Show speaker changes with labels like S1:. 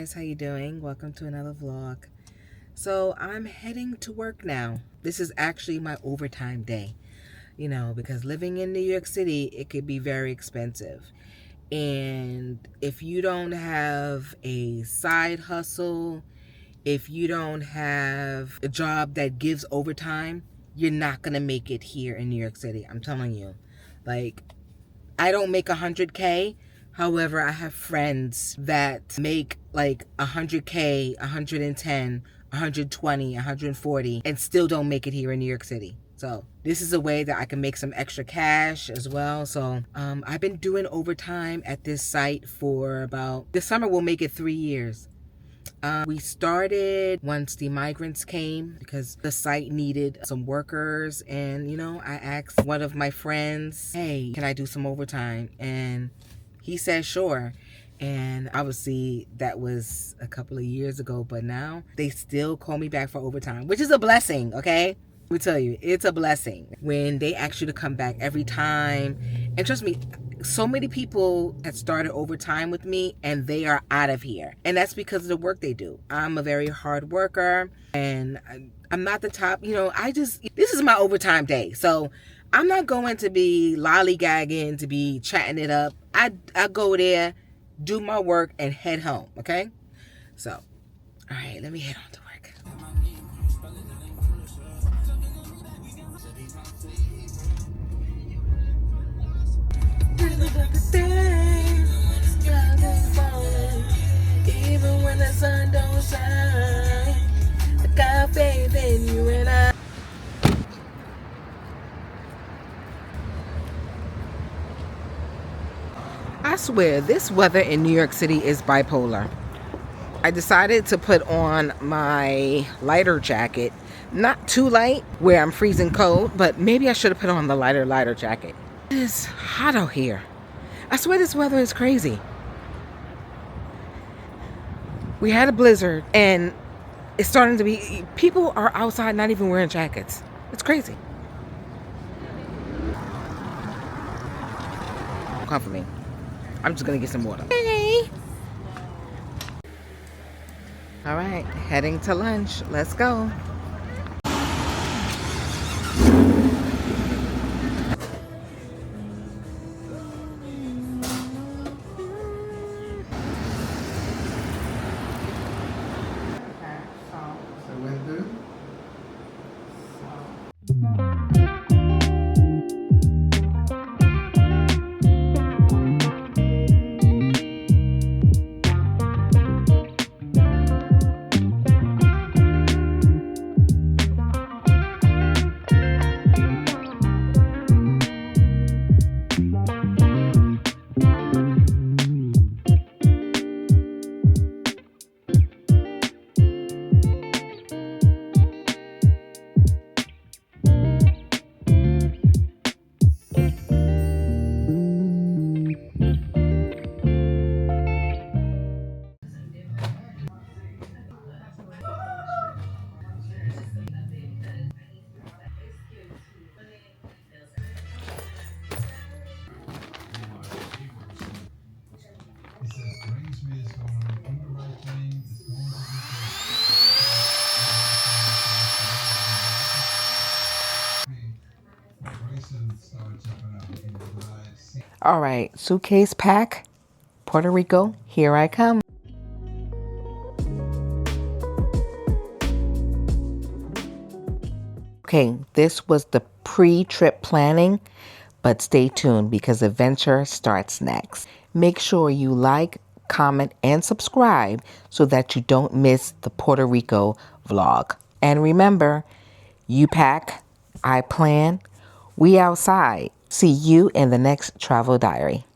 S1: guys, how you doing? Welcome to another vlog. So I'm heading to work now. This is actually my overtime day, because living in New York City, it could be very expensive. And if you don't have a side hustle, if you don't have a job that gives overtime, you're not gonna make it here in New York City. I'm telling you. Like, I don't make 100K. However, I have friends that make like 100K, 110, 120, 140, and still don't make it here in New York City. So this is a way that I can make some extra cash as well. So I've been doing overtime at this site for this summer will make it 3 years. We started once the migrants came because the site needed some workers, and I asked one of my friends, hey, can I do some overtime? And he said sure. And obviously that was a couple of years ago, but now they still call me back for overtime, which is a blessing. Okay, let me tell you, it's a blessing when they ask you to come back every time. And trust me, so many people had started overtime with me and they are out of here, and that's because of the work they do. I'm a very hard worker, and I'm not the top, this is my overtime day, so I'm not going to be lollygagging, to be chatting it up. I go there, do my work, and head home. Okay, so all right, let me head on to work. Even when the sun don't shine, I got faith in you and I. I swear, this weather in New York City is bipolar. I decided to put on my lighter jacket. Not too light, where I'm freezing cold, but maybe I should have put on the lighter jacket. It's hot out here. I swear this weather is crazy. We had a blizzard, and it's starting to be, people are outside not even wearing jackets. It's crazy. Come for me. I'm just gonna get some water. Hey. All right, heading to lunch. Let's go. All right, suitcase pack, Puerto Rico, here I come. Okay, this was the pre-trip planning, but stay tuned because adventure starts next. Make sure you like, comment, and subscribe so that you don't miss the Puerto Rico vlog. And remember, you pack, I plan, we outside. See you in the next travel diary.